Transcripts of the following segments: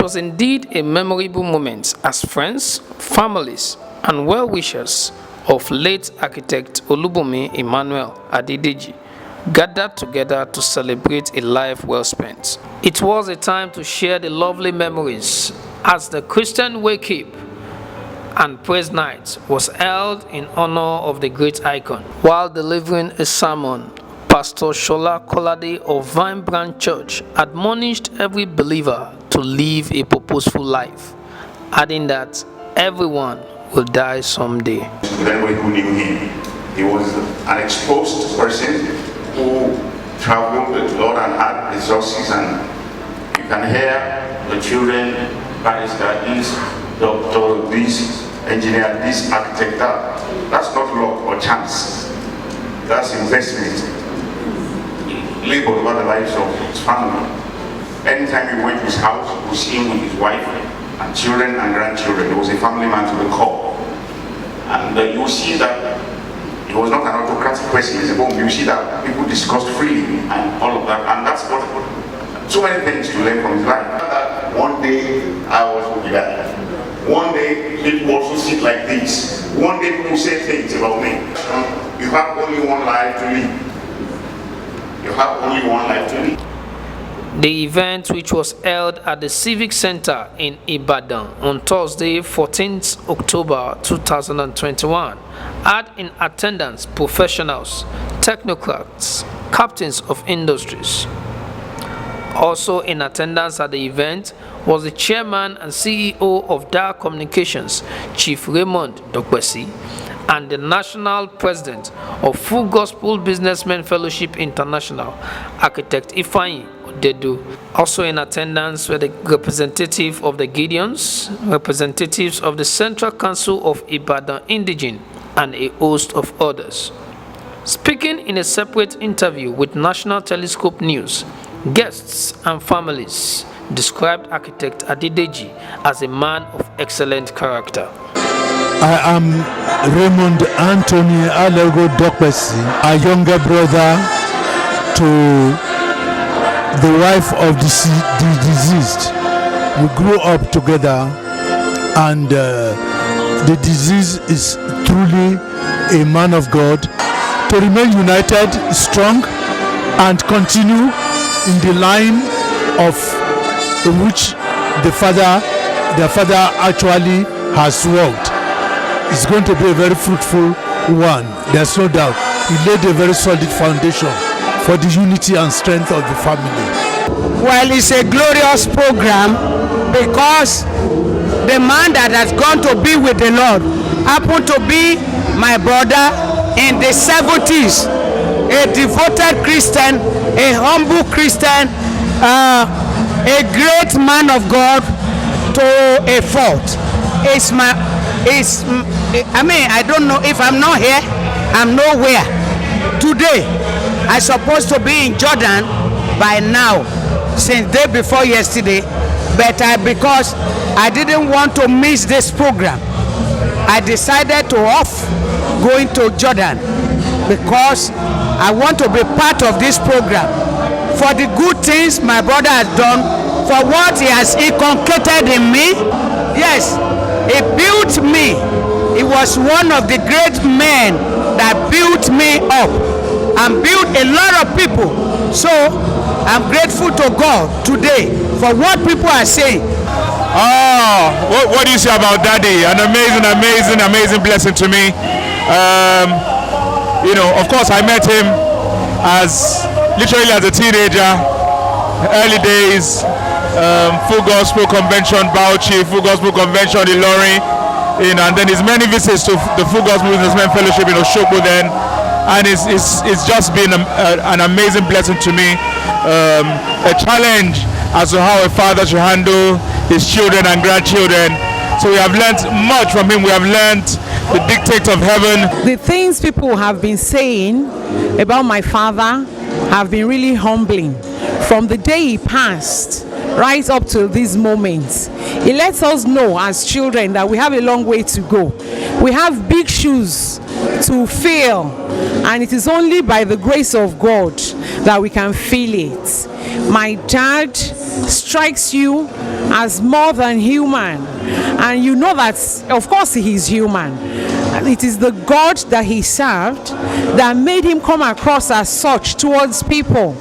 was indeed a memorable moment as friends, families, and well-wishers of late architect Olubunmi Emmanuel Adedeji gathered together to celebrate a life well spent. It was a time to share the lovely memories as the Christian Wake Up and Praise Night was held in honor of the great icon. While delivering a sermon, Pastor Shola Kolade of Vine Branch Church admonished every believer to live a purposeful life, adding that everyone will die someday. Everyone who knew him, he was an exposed person who traveled with Lord and had resources, and you can hear the children, barrister this, doctor this, engineer this, architect that. That's not luck or chance. That's investment. He labored over the lives of his family. Anytime we went to his house, we see him with his wife and children and grandchildren. He was a family man to the core. And you see that he was not an autocratic person. You see that people discussed freely and all of that. And that's what, so many things to learn from his life. One day I was with that. One day people also sit like this. One day people say things about me. You have only one life to live. You have only one life to live. The event, which was held at the Civic Center in Ibadan on Thursday, 14th October 2021, had in attendance professionals, technocrats, captains of industries. Also in attendance at the event was the chairman and CEO of Dar Communications, Chief Raymond Dokwesi, and the national president of Full Gospel Businessmen Fellowship International, Architect Ifeanyi Odedu. Also in attendance were the representative of the Gideons, representatives of the Central Council of Ibadan Indigene, and a host of others. Speaking in a separate interview with National Telescope News, guests and families described architect Adedeji as a man of excellent character. I am Raymond Anthony Alego Dokwesi, a younger brother to the wife of the deceased. We grew up together, and the deceased is truly a man of God. To remain united, strong, and continue in the line of which the father actually has walked. It's going to be a very fruitful one. There's no doubt. He laid a very solid foundation for the unity and strength of the family. Well, it's a glorious program because the man that has gone to be with the Lord happened to be my brother in the 70s, a devoted Christian, a humble Christian, a great man of God to a fault. I don't know, if I'm not here, I'm nowhere. Today, I'm supposed to be in Jordan by now, since day before yesterday, but because I didn't want to miss this program, I decided to off going to Jordan because I want to be part of this program for the good things my brother has done, for what he has inculcated in me. Yes, he built me. He was one of the great men that built me up and built a lot of people. So I'm grateful to God today for what people are saying. What do you say about Daddy? An amazing blessing to me. Of course, I met him literally as a teenager, early days, Full Gospel Convention Bauchi, Full Gospel Convention Ilorin, and then his many visits to the Full Gospel Businessmen Fellowship in Osogbo then, and it's just been an amazing blessing to me, a challenge as to how a father should handle his children and grandchildren. So we have learned much from him. We have learned the dictates of heaven. The things people have been saying about my father have been really humbling. From the day he passed right up to this moment, he lets us know as children that we have a long way to go. We have big shoes to fail, and it is only by the grace of God that we can feel it. My dad strikes you as more than human, and you know that of course he is human. It is the God that he served that made him come across as such towards people.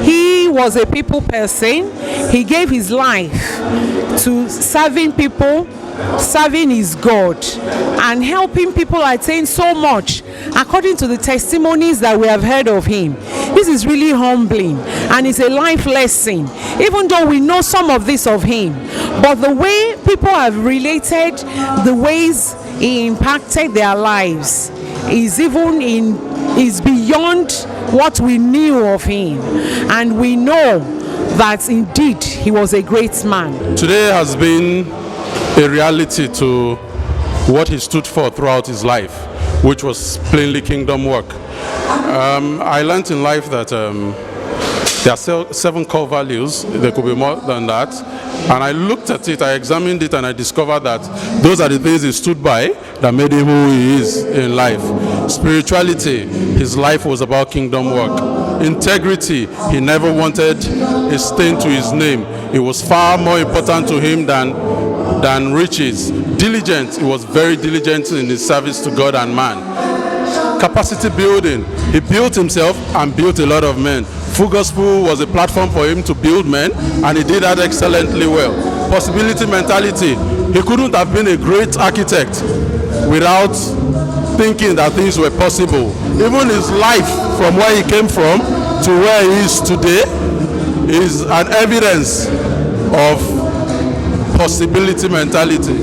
He was a people person. He gave his life to serving people, serving his God, and helping people attain so much according to the testimonies that we have heard of him. This is really humbling, and it's a life lesson, even though we know some of this of him. But the way people have related, the ways he impacted their lives is beyond what we knew of him, and we know that indeed he was a great man. Today has been a reality to what he stood for throughout his life, which was plainly kingdom work. I learned in life that there are 7 core values. There could be more than that. And I looked at it, I examined it, and I discovered that those are the things he stood by that made him who he is in life. Spirituality, his life was about kingdom work. Integrity, he never wanted a stain to his name. It was far more important to him than riches. Diligent, he was very diligent in his service to God and man. Capacity building, he built himself and built a lot of men. Full Gospel was a platform for him to build men, and he did that excellently well. Possibility mentality, he couldn't have been a great architect without thinking that things were possible. Even his life from where he came from to where he is today is an evidence of possibility mentality.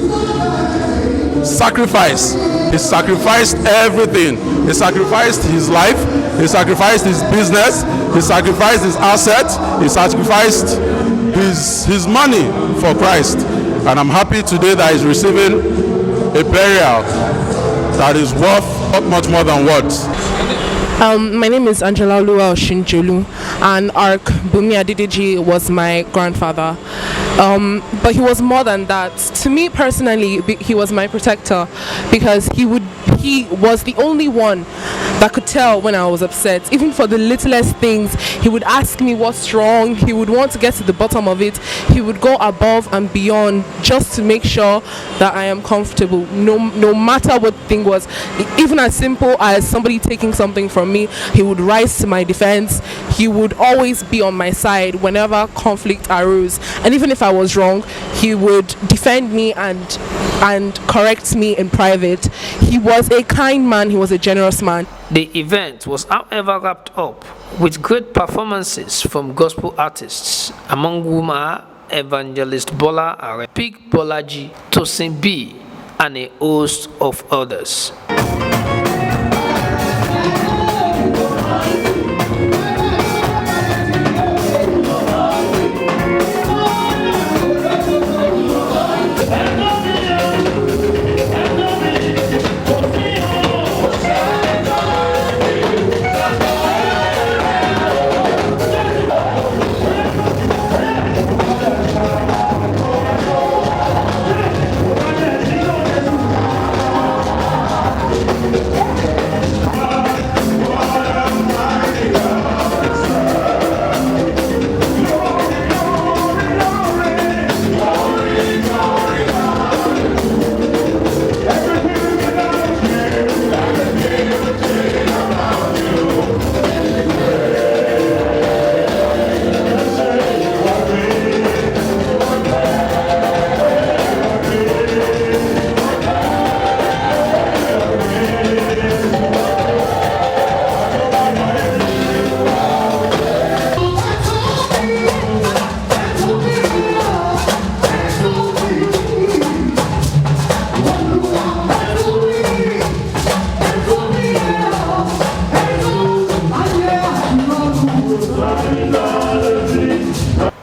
Sacrifice, he sacrificed everything. He sacrificed his life, he sacrificed his business, he sacrificed his assets, he sacrificed his money for Christ. And I'm happy today that he's receiving a burial that is worth much more than words. My name is Angela Lua Oshinjolu, and Olubunmi Adedeji was my grandfather. But he was more than that. To me personally, he was my protector, because he was the only one that could tell when I was upset. Even for the littlest things, he would ask me what's wrong. He would want to get to the bottom of it. He would go above and beyond just to make sure that I am comfortable, no matter what the thing was. Even as simple as somebody taking something from me, he would rise to my defense. He would always be on my side whenever conflict arose, and even if I was wrong, he would defend me and correct me in private. He was a kind man, he was a generous man. The event was however wrapped up with great performances from gospel artists, among whom are Evangelist Bola Are, Pig Bolaji, Tosin B, and a host of others.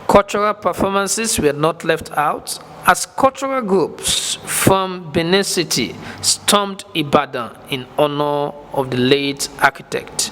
Cultural performances were not left out, as cultural groups from Benin City stormed Ibadan in honor of the late architect.